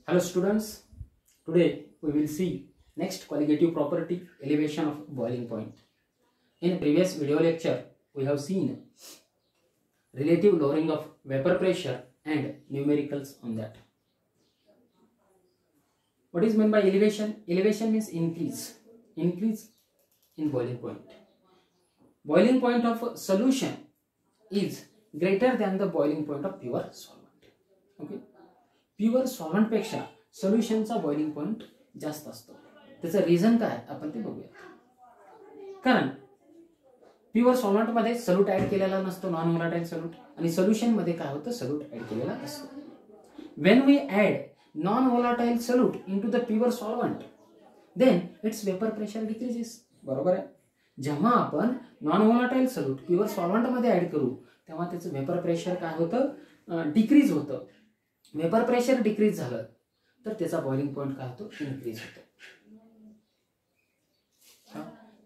Hello students, today we will see next qualitative property, elevation of boiling point. In previous video lecture we have seen relative lowering of vapor pressure and numericals on that. What is meant by elevation? Elevation means increase in boiling point. Boiling point of solution is greater than the boiling point of pure solvent. Okay, pure solvent पेक्षा सोल्युशनचा boiling point जास्त असतो. त्याचं reason काय आपण ते बघूया. कारण pure solvent मध्ये सोल्यूट ऍड केलेला नसतो, नॉन व्होलाटाइल सोल्यूट, आणि सोल्युशन मध्ये काय होतं, सोल्यूट ऍड केलेला असतो. When we add non volatile solute into the pure solvent then its vapour pressure decreases. बरोबर आहे. जेव्हा आपण non volatile solute pure solvent मध्ये ऍड करू तेव्हा त्याचं वेपर प्रेशर काय होतं, डिक्रीज होतं. वेपर प्रेशर डिक्रीज झालं तर त्याचा बॉइलिंग पॉइंट काय होतो, इन्क्रीज होतो.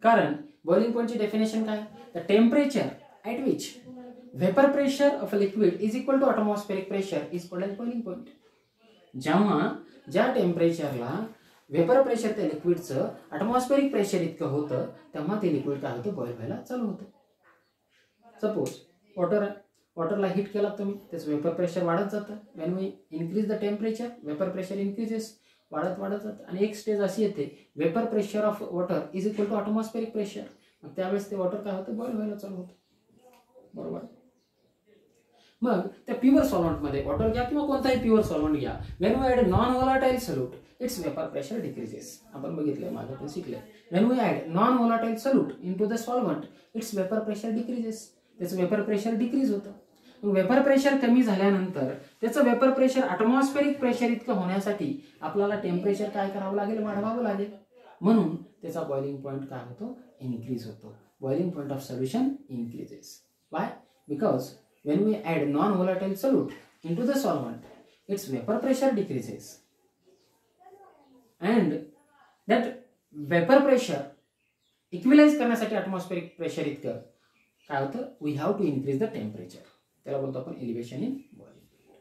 कारण बॉइलिंग पॉइंटची डेफिनेशन काय, the temperature at which vapour pressure of a liquid is equal to atmospheric pressure is called as boiling point. जेव्हा ज्या टेम्परेचरला वेपर प्रेशर त्या लिक्विडचं एटमॉस्फेरिक प्रेशर इतकं होतं तेव्हा ते लिक्विड काय होतं, बॉईल व्हायला चालू होतं. सपोज वॉटरला हीट केला तुम्ही, त्याचं वेपर प्रेशर वाढत जातं. When we increase the temperature vapour pressure increases, वाढत जातं. आणि एक स्टेज अशी येते vapour pressure of water is equal to atmospheric pressure. मग त्यावेळेस ते वॉटर काय होतं, बॉईल व्हायला चालू होतं. बरोबर. मग त्या प्युअर सॉल्व्हंट मध्ये वॉटर घ्या किंवा कोणताही प्युअर सॉल्व्हंट घ्या, when we add non volatile solute its vapour pressure decreases. आपण बघितलंय, मागे पण शिकले. When we add non volatile solute into the solvent its vapour pressure decreases. त्याचं वेपर प्रेशर डिक्रीज होतं. वेपर प्रेशर कमी झाल्यानंतर त्याचं वेपर प्रेशर एटमॉस्फेरिक प्रेशर इतकं होण्यासाठी आपल्याला टेम्परेचर काय करावं लागेल, वाढवावं लागेल. म्हणून त्याचा बॉइलिंग पॉइंट काय होतो, इन्क्रीज होतो. Boiling point of solution increases. Why? Because when we add non volatile solute into the solvent its vapour pressure decreases and that vapour pressure equalise करण्यासाठी एटमॉस्फेरिक प्रेशर इतकं काय होतं, we have to increase the temperature. त्याला बोलतो आपण elevation in boiling.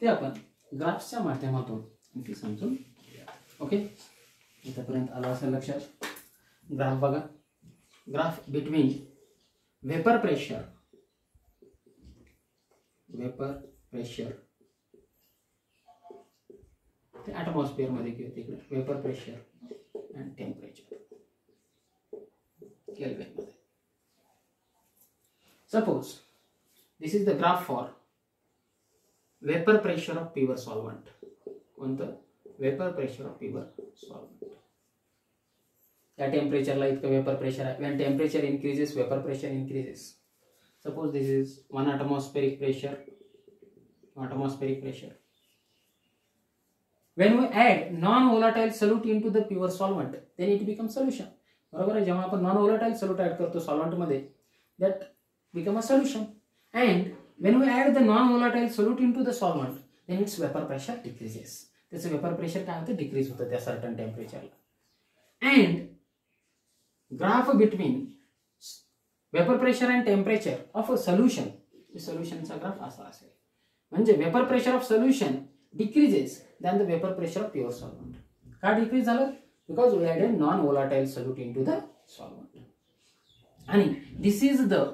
ते आपण ग्राफच्या माध्यमातून आणखी समजून घेऊया. ओके, इथपर्यंत आलं असेल लक्षात. ग्राफ बघा. ग्राफ बिटवीन वेपर प्रेशर ते ॲटमॉस्फिअर मध्ये किंवा तिकडे vapour pressure and temperature kelvin मध्ये. Suppose this is the graph for vapor pressure of pure solvent. कोणतं? vapor pressure of pure solvent. या टेम्परेचरला इतकं वेपर प्रेशर आहे. when temperature increases vapor pressure increases. suppose this is 1 atmospheric pressure. when we add non volatile solute into the pure solvent then it becomes solution. बरोबर आहे. जेव्हा आपण non volatile solute add करतो solvent मध्ये that become a solution. And when we add the non-volatile solute into the solvent, then its vapor pressure decreases. त्याचं vapour pressure काय होतं, decrease होतं त्या सर्टन टेम्परेचरला. And graph between vapour pressure and temperature of a solution, सोल्युशनचा graph असा असेल. म्हणजे vapour pressure of solution decreases than the vapour pressure of pure solvent. का डिक्रीज झालं? Because we added non volatile solute into the solvent. आणि this is the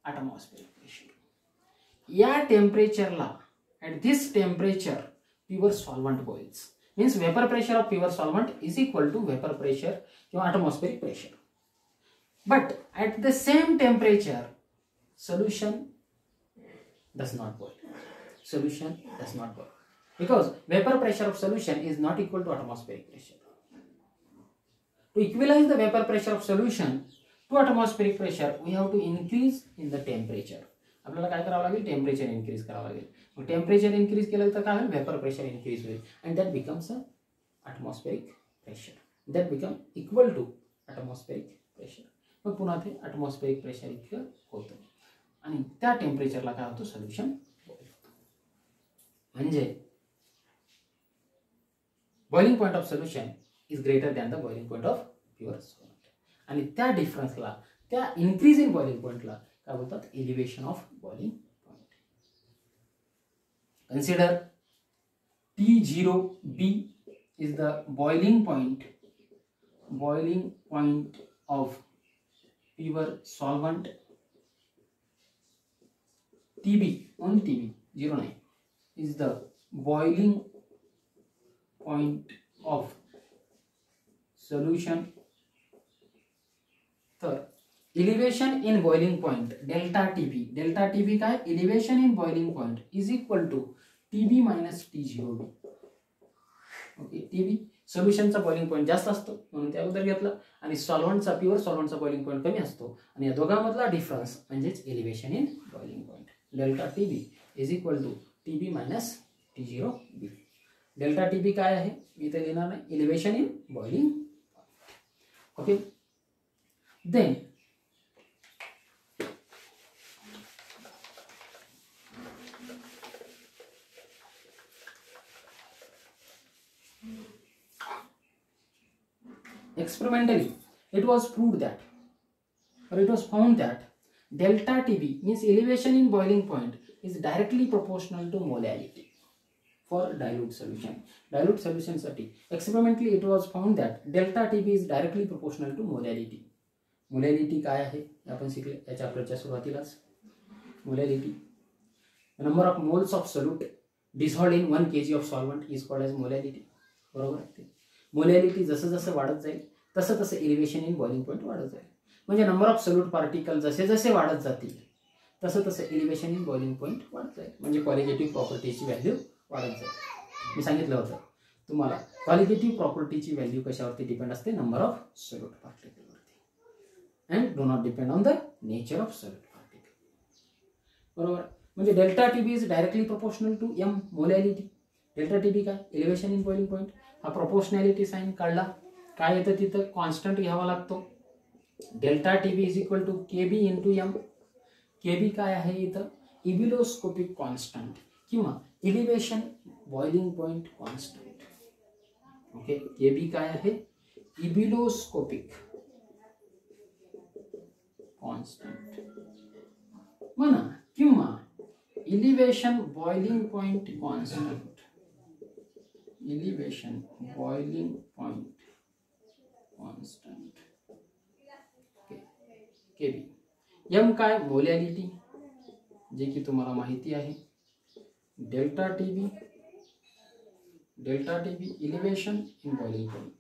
atmospheric pressure. या टेम्परेचरला at this temperature pure solvent boils. Means vapor pressure of pure solvent is equal to vapor pressure or atmospheric pressure. But at the same temperature solution does not boil. Because vapor pressure of solution is not equal to atmospheric pressure. To equalize the vapor pressure of solution to atmospheric pressure we have to increase in the temperature. आपल्याला काय करावं लागेल, temperature increase करावं लागेल. मग temperature increase केलं तर काय होईल, वेपर प्रेशर इन्क्रीज होईल. And that becomes a atmospheric pressure. That become equal to atmospheric pressure. मग पुन्हा ते एटमॉस्फेरिक प्रेशर इतकं होतं आणि त्या टेम्परेचरला काय होतं, सोल्युशन बॉईल होतं. म्हणजे boiling point of solution is greater than the boiling point of pure solvent. आणि त्या डिफरन्सला, त्या इन्क्रीज इन बॉइलिंग पॉइंटला काय बोलतात, elevation of boiling point. Consider T0B is the boiling point of pure solvent. TB, only TB 09 is the boiling point of solution. तर elevation in boiling point delta TB काय, elevation in boiling point is equal to TB minus T0B. Okay, TB सोल्युशनचा boiling point जास्त असतो म्हणून त्या अगोदर घेतला, आणि सॉल्व्हंटचा प्युअर सॉल्व्हंटचा बॉइलिंग पॉइंट कमी असतो, आणि या दोघांमधला डिफरन्स म्हणजेच elevation in boiling point. Delta TB is equal to TB minus T0B. Delta TB काय आहे मी इथे लिहिणार नाही, elevation in boiling. Okay, then experimentally it was proved that, or it was found that delta TB means elevation in boiling point is directly proportional to molality for dilute solution. Dilute solution साठी experimentally it was found that delta TB is directly proportional to molality. molality काय आहे आपण शिकले या चॅप्टरच्या सुरुवातीलाच. molality, the number of moles of solute dissolved in 1 kg of solvent is called as molality. बरोबर आहे. Molality जसं जसं वाढत जाईल तसं तसं एलिव्हेशन इन बॉइलिंग पॉइंट वाढत जाईल. म्हणजे नंबर ऑफ सोल्यूट पार्टिकल जसे जसे वाढत जातील तसं तसं एलिव्हेशन इन बॉइलिंग पॉइंट वाढत जाईल. म्हणजे क्वालिटेटिव्ह प्रॉपर्टीची व्हॅल्यू वाढत जाईल. मी सांगितलं होतं तुम्हाला क्वालिटेटिव्ह प्रॉपर्टीची व्हॅल्यू कशावरती डिपेंड असते, नंबर ऑफ सोल्यूट पार्टिकलवरती, and do not depend on the nature of solute particle. बरोबर. म्हणजे delta TB is directly proportional to M molality. Delta TB काय, एलिव्हेशन इन बॉइलिंग पॉइंट. हा प्रोपोर्शनॅलिटी साइन काढला, काय येतं तिथं कॉन्स्टंट घ्यावा लागतो. Delta TB is equal to KB into M. KB काय आहे इथं, इबिलोस्कोपिक कॉन्स्टंट किंवा elevation boiling point constant. Okay, KB काय आहे, इबिलोस्कोपिक कॉन्स्टंट म्हणा, किंवा elevation boiling point constant. elevation boiling point constant. okay. KB. M काय, मोलॅलिटी जे की तुम्हाला माहिती आहे. Delta TB elevation in boiling point.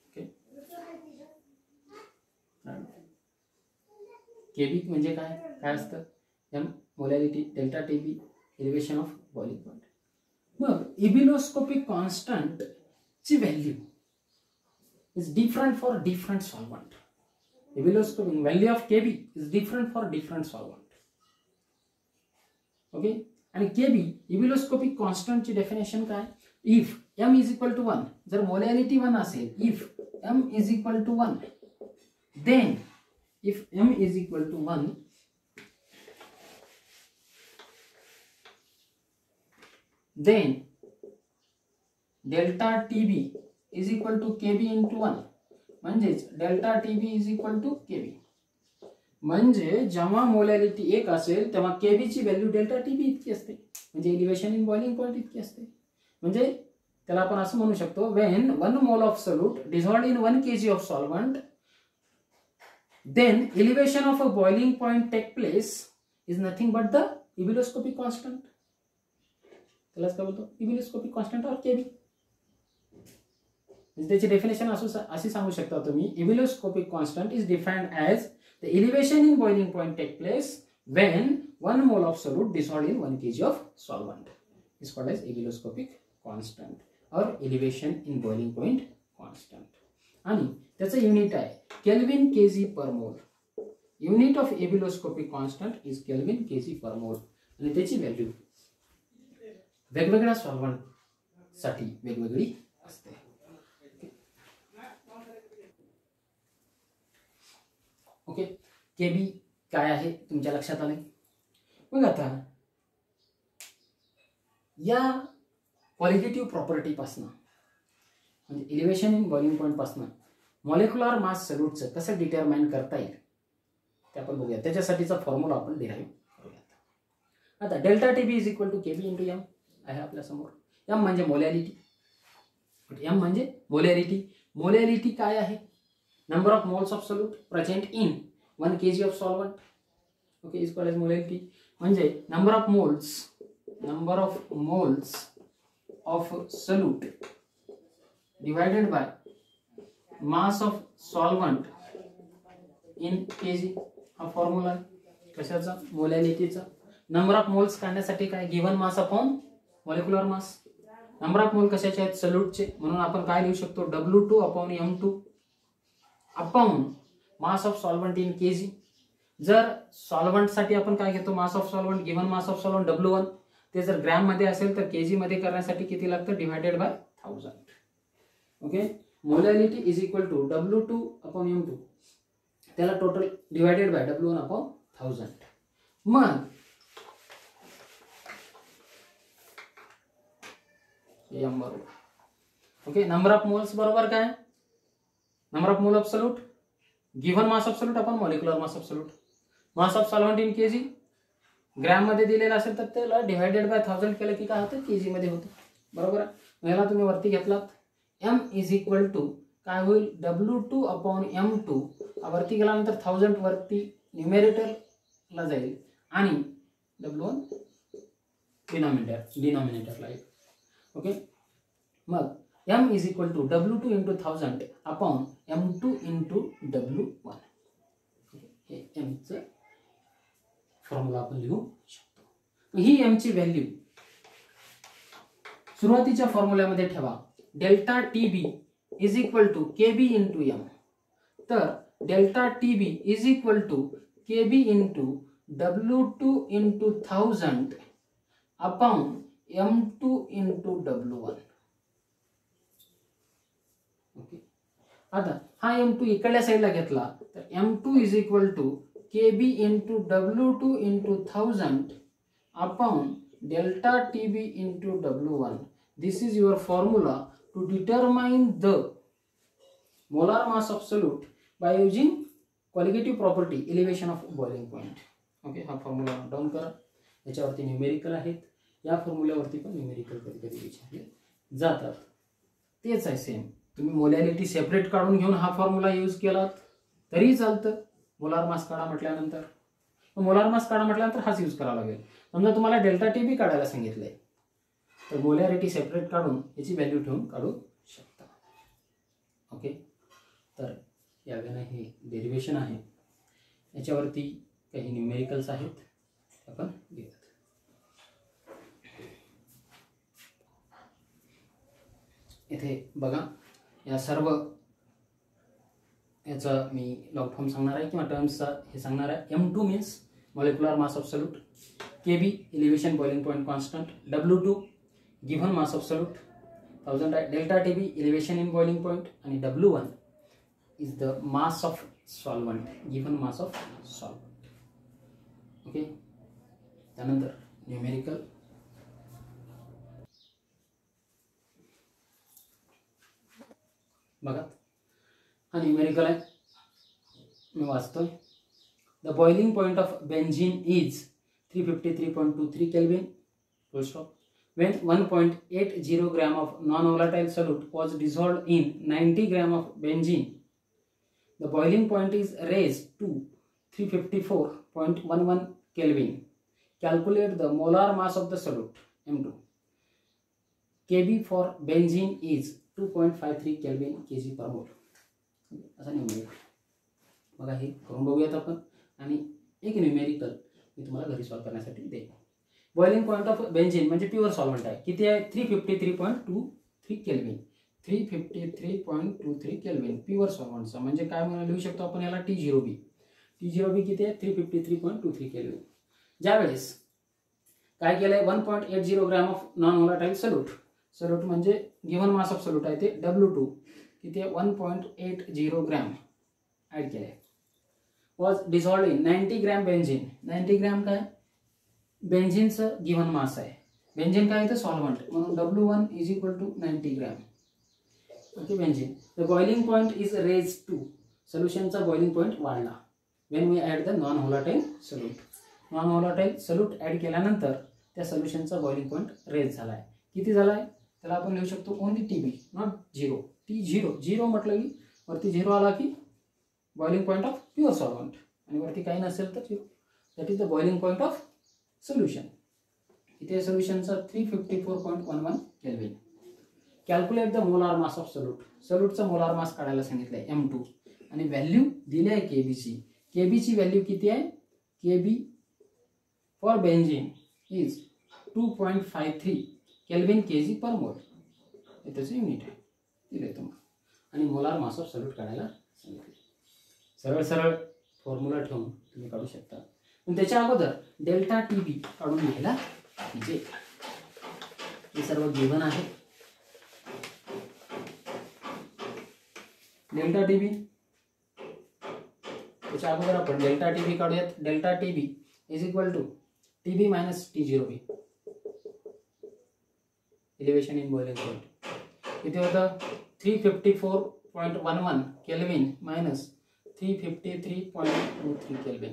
okay. KB म्हणजे काय असतं, M molality, delta TB elevation of boiling point. मग इबिलोस्कोपिक कॉन्स्टंट ची value is different for different solvent. Ebullioscopic value of KB is different for different solvent. Okay, आणि KB ebullioscopic constant ची definition काय, if M is equal to 1, जर molality 1 असेल, if M is equal to 1, then if M is equal to 1, then delta TB is equal to KB into 1. म्हणजेच delta TB is equal to KB. म्हणजे जेव्हा molality 1 असेल तेव्हा KB ची value delta TB इतकी असते, म्हणजे एलिव्हेशन इन बॉइलिंग पॉइंट इतकी असते. म्हणजे त्याला आपण असं म्हणू शकतो, when 1 mole of solute dissolved in 1 kg of solvent, then elevation of a boiling point take place is nothing but the ebullioscopic constant. त्यालाच काय बोलतो, इबिलोस्कोपिक कॉन्स्टंट और KB. त्याची डेफिनेशन अशी सांगू शकता तुम्ही, ebullioscopic constant is defined as the elevation in boiling point take place when 1 mole of solute dissolved in 1 kg of solvent is called as ebullioscopic constant और elevation in boiling point constant. आणि त्याचं unit आहे kelvin kg per mole. Unit of ebullioscopic constant is kelvin kg per मोल. आणि त्याची value वेगवेगळ्या solvent साठी वेगवेगळी असते. ओके, KB काय आहे तुमच्या लक्षात आले. मग आता या क्वालिटेटिव्ह प्रॉपर्टी पासून, म्हणजे एलिव्हेशन इन बॉइलिंग पॉइंट पासून मॉलिक्युलर मास सोल्यूटचं कसं डिटरमाइन करता येईल ते आपण बघूया. त्याच्यासाठीचा फॉर्म्युला आपण डिराईव्ह करूयात. आता delta TB is equal to KB into M आहे आपल्या समोर. एम म्हणजे मोलॅरिटी. एम म्हणजे मोलॅरिटी. मोलॅरिटी काय आहे? Number of moles of solute present in 1 kg of solvent. Okay, is called as molarity. म्हणजे number of moles of solute divided by mass of solvent in kg. हा formula आहे कशाचा? मोलॅरिटीचा. Number of moles काढण्यासाठी काय? Given mass upon molecular mass. Number of mole कशाचे आहेत? सोल्यूटचे. म्हणून आपण काय लिहू शकतो? W2 upon M2 upon mass of solvent in kg. जर सॉल्वंट साठी आपण काय घेतो? मास of solvent, given mass of solvent W1. ते जर ग्रॅम मध्ये असेल तर kg मध्ये करण्यासाठी किती लागतं? Divided by 1000. Okay, molarity is equal to W2 upon M2. त्याला total divided by W1 upon 1000. मग एम बरोबर. ओके, नंबर ऑफ मोल्स बरोबर काय? Number of mole of solute given mass of solute upon molecular mass of solute. Mass of solvent in kg gram मध्ये दिलेला असेल तर त्याला डिवाइडेड बाय 1000 केलं की काय होतं? kg मध्ये होतं. बरोबर आहे. याला तुम्ही वरती घेतलात. m इज इक्वल टू काय होईल? W2 upon M2. वरती गेल्यानंतर 1000 वरती न्यूमेरेटरला जाईल आणि W1 डिनॉमिनेटरला येईल. ओके, मग m is equal to W2 into 1000 upon M2 into W1. हे m चं फॉर्म्युला आपण लिहू शकतो. ही m ची व्हॅल्यू सुरुवातीच्या फॉर्म्युल्यामध्ये ठेवा. Delta TB is equal to KB into M. तर delta TB is equal to KB into W2 into 1000 upon M2 into W1. Okay, आता हा M2 इकडल्या साईडला घेतला तर M2 is equal to KB into W2 into 1000 upon delta TB into W1. This is your formula to determine the molar mass of solute by using qualitative property elevation of boiling point. Okay, हा formula down करा. याच्यावरती numerical आहेत. या फॉर्म्युल्यावरती पण numerical कधी कधी विचारले जातात. तेच आहे सेम. तुम्ही मोलॅरिटी सेपरेट काढून घेऊन हा फॉर्म्युला यूज केलात तरी चालतं. मोलार मास काढा म्हटल्यानंतर हाच यूज करावा लागेल. समजा तुम्हाला डेल्टा टीबी काढायला सांगितलंय तर मोलॅरिटी सेपरेट काढून याची व्हॅल्यू ठेवून काढू शकता. ओके, तर यावेळेला हे डेरिव्हेशन आहे. याच्यावरती काही न्यूमेरिकल्स आहेत आपण घेऊयात. इथे बघा, या सर्व याचा मी लॉग फॉर्म सांगणार आहे किंवा टर्म्सचा हे सांगणार आहे. M2 means molecular mass of solute, KB elevation boiling point constant, W2 given mass of solute 1000 आहे, delta TB elevation in boiling point आणि W1 is the mass of solvent, given mass of solvent. Okay, त्यानंतर numerical. बघा, हा numerical आहे. मी वाचतोय. The boiling point of benzene is 353.23 Kelvin. Full stop. When 1.80 gram of non-volatile solute was dissolved in 90 gram of benzene, the boiling point is raised to 354.11 Kelvin. Calculate the molar mass of the solute M2. Kb for benzene is 2.53 Kelvin kg per mole. असा numerical. बघा, हे करून बघूयात आपण. आणि एक numerical मी तुम्हाला घरी सॉल्व्ह करण्यासाठी देईन. बॉइलिंग पॉइंट ऑफ बेंझीन म्हणजे प्युअर सॉल्वंट आहे. किती आहे? 353.23 केल्विन. 353.23 kelvin pure सॉल्वंटचा. म्हणजे काय म्हणून लिहू शकतो आपण याला? T0B. T0B किती आहे? 353.23 केल्विन. ज्यावेळेस काय केलंय? 1.80 gram of non volatile solute. Solute म्हणजे गिव्हन मास ऑफ सोल्यूट आहे ते W2 किती आहे? 1.80 ग्रॅम ऍड केले. Was dissolved in 90 gram benzene. 90 gram काय? बेंझीनचं गिव्हन मास आहे. बेंझीन काय आहे? सॉल्वंट. म्हणून W1 is equal to 90 gram. Okay, benzene. The boiling point is raise to. सोल्युशनचा बॉइलिंग पॉइंट वाढला. When we add the non volatile solute. Non volatile solute add केल्यानंतर त्या सोल्युशनचा बॉइलिंग पॉईंट रेज झाला आहे. किती झाला आहे त्याला आपण लिहू शकतो ओनली TB, नॉट 0. T0 0 म्हटलं की वरती 0 आला की boiling point of pure solvent आणि वरती काही नसेल तर 0. That is the boiling point of solution. इथे सोल्युशनचा 354.11 kelvin. Calculate the molar mass of solute. सोल्यूटचा मोलार मास काढायला सांगितलंय M2 आणि व्हॅल्यू दिली आहे केबीची. केबीची व्हॅल्यू किती आहे? KB for benzene is 2.53 kelvin kg per mole. हे त्याचं युनिट आहे, दिले तुम्हाला. आणि मोलार मास ऑफ सोल्यूट काढायला सांगितले. सरळ सरळ फॉर्म्युला ठेवून तुम्ही काढू शकता. पण त्याच्या अगोदर डेल्टा TB काढून घ्यायला पाहिजे. हे सर्व गिव्हन आहे. डेल्टा TB त्याच्या अगोदर आपण डेल्टा TB काढूयात. Delta TB is equal to TB minus T0B elevation in boiling point. इथे होतं 354.11 केल्विन मायनस 353.23 केल्विन.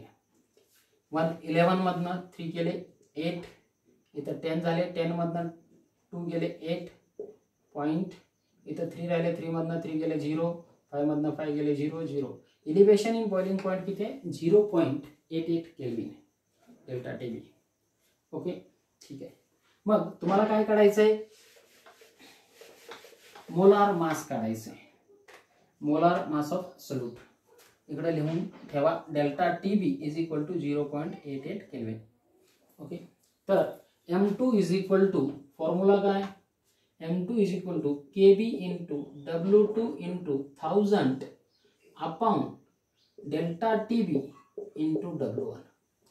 11 मधनं 3 गेले 8, इथं 10 झाले, 10 मधनं 2 गेले 8 पॉइंट, इथं 3 राहिले, 3 मधनं 3 गेले 0, 5 मधनं 5 गेले 0 0. एलिव्हेशन इन बॉइलिंग पॉइंट किती आहे? 0.88 केल्विन डेल्टा TB. ओके ठीक आहे. मग तुम्हाला काय काढायचं आहे? मोलार मास काढायचं आहे. मोलार मास ऑफ सोल्यूट इकडे लिहून ठेवा. Delta TB is equal to 0.88 kelvin. Okay तर M2 is equal to formula काय? M2 is equal to KB into W2 into 1000 upon delta TB into W1.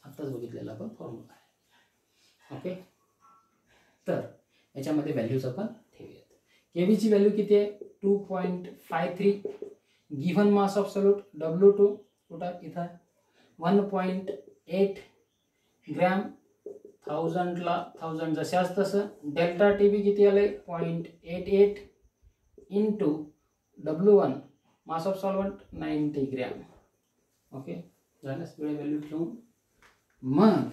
आत्ताच बघितलेला आपण फॉर्म्युला आहे. ओके तर याच्यामध्ये व्हॅल्यूज आपण ठेवूयात. केबीची व्हॅल्यू किती आहे? 2.53. Given mass of solute W2 कुठं? इथं 1.8 ग्रॅम. 1000 जशाच तसं. डेल्टा TB किती आले? 0.88 into W1 mass of solvent 90 gram. Okay झालं सगळे व्हॅल्यू ठेवून मग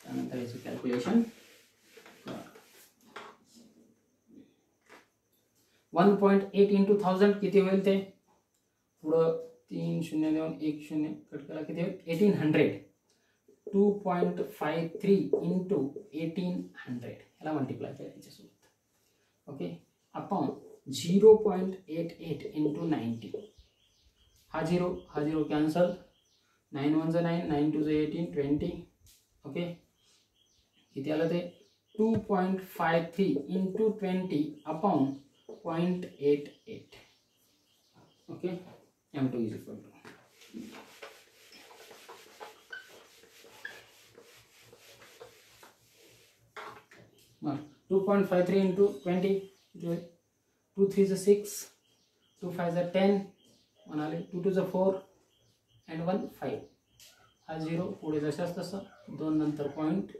त्यानंतर याचं कॅल्क्युलेशन. 1.8 इंटू 1000 किती होईल? ते पुढं 3 0 देऊन 1 0 कट केला किती होईल? 1800. 2.53 इंटू 1800 याला मल्टिप्लाय केलं याच्यासोबत. Okay upon 0.88 into 90. हा 0 कॅन्सल. 9 1 9, 9 2 18, 20. ओके किती आलं ते? 2.53 into 20 upon 0.88. Okay M2 is equal to मग 2.53 इंटू 20 2 3 is 6, 2 5 is 10, 1 आले, 2 2 is 4 and 1 5. हा 0 पुढे जशाच तसं 2 नंतर पॉइंट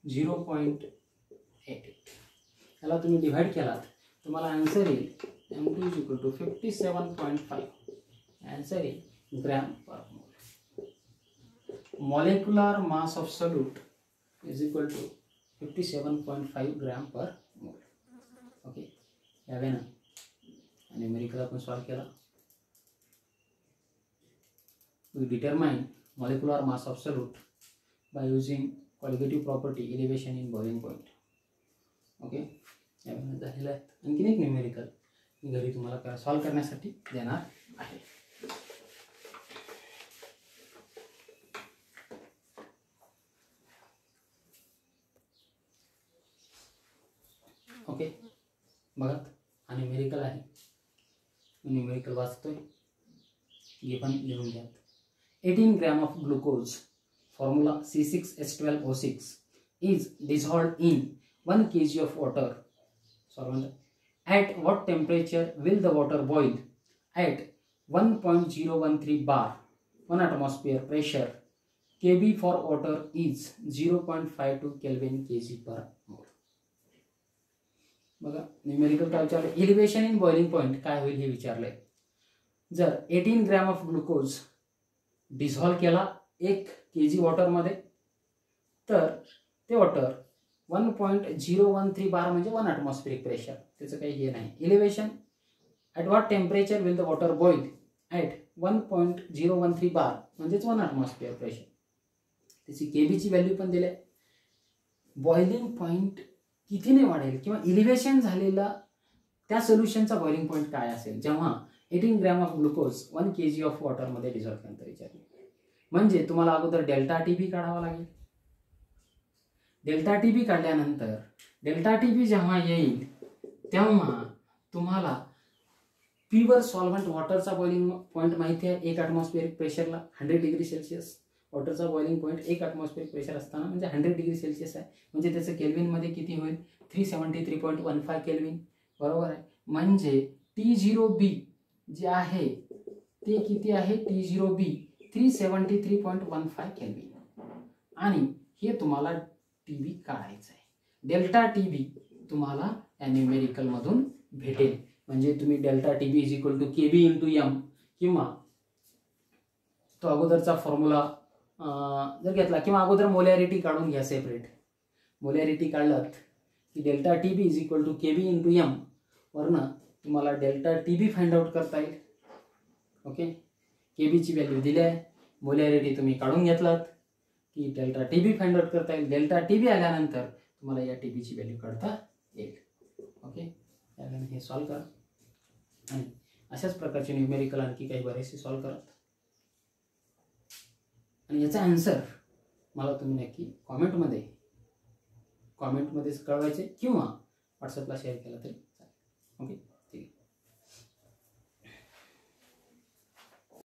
0.88. याला तुम्ही डिवाइड केलात तुम्हाला आन्सर येईल M2 is equal to 57.5. Answer येईल gram per mole. Molecular mass of solute is equal to 57.5 gram per mole. Okay यावे ना आणि न्यूमेरिकल आपण सॉल्व केला. We determine molecular mass of solute by using qualitative property elevation in boiling point. Okay यावेळेला झालेलं आहे. आणखीन एक न्यूमेरिकल घरी तुम्हाला सॉल्व करण्यासाठी देणार आहे. ओके बघा हा न्यूमेरिकल आहे. न्यूमेरिकल वाचतोय. गिवन लिहून घ्या. 18 gram of glucose, formula C6H12O6, is dissolved in 1 kg of water. Solvent. At what temperature will the water boil? At 1.013 bar, 1 atmosphere pressure. Kb for water is 0.52 Kelvin kg per mole. बघा numerical काय विचारलं? Elevation in boiling point काय होईल हे विचारलंय. जर 18 gram of glucose dissolve केला 1 kg वॉटरमध्ये, तर ते वॉटर 1.013 बार म्हणजे 1 atmospheric प्रेशर, त्याचं काही हे नाही. Elevation, at what temperature will the water boil? At 1.013 बार म्हणजेच 1 atmosphere प्रेशर. त्याची केबीची व्हॅल्यू पण दिली आहे. बॉइलिंग पॉईंट कितीने वाढेल किंवा इलिव्हेशन झालेला त्या सोल्युशनचा बॉइलिंग पॉईंट काय असेल जेव्हा 18 gram of glucose 1 kg of वॉटरमध्ये डिझॉल्व केल्यानंतर विचारले. म्हणजे तुम्हाला अगोदर डेल्टा टीबी काढावा लागेल. डेल्टा टीबी काढल्यानंतर डेल्टा टीबी जेव्हा येईल तेव्हा तुम्हाला प्युअर सॉल्व्हंट वॉटरचा बॉइलिंग पॉईंट माहिती आहे. 1 atmospheric प्रेशरला 100 डिग्री सेल्सिअस वॉटरचा बॉइलिंग पॉईंट 1 atmospheric प्रेशर असताना म्हणजे 100 डिग्री सेल्सिअस आहे. म्हणजे त्याचं केल्विनमध्ये किती होईल? 373.15 केल्विन. बरोबर आहे. म्हणजे T0B जे आहे ते किती आहे? T0B 373.15 kelvin. आणि हे तुम्हाला टीबी काढायचं आहे. डेल्टा टीबी तुम्हाला या न्यूमेरिकलमधून भेटेल. म्हणजे तुम्ही delta TB is equal to KB into M किंवा तो अगोदरचा फॉर्म्युला जर घेतला किंवा अगोदर मोलॅरिटी काढून घ्या सेपरेट. मोलॅरिटी काढलात की delta TB is equal to KB into M वरनं तुम्हाला डेल्टा टीबी फाइंड आउट करता येईल. ओके, केबीची व्हॅल्यू दिली आहे, मोलॅरिटी तुम्ही काढून घेतलात की डेल्टा टीबी फाइंड आउट करता येईल. डेल्टा टीबी आल्यानंतर तुम्हाला या टीबीची व्हॅल्यू काढता येईल. ओके, त्यामुळे हे सॉल्व करा आणि अशाच प्रकारचे न्यूमेरिकल आणखी काही बरेचसे सॉल्व करत. आणि याचा आन्सर मला तुम्ही नक्की कॉमेंटमध्ये कळवायचे किंवा व्हॉट्सअपला शेअर केला तरी चालेल. ओके.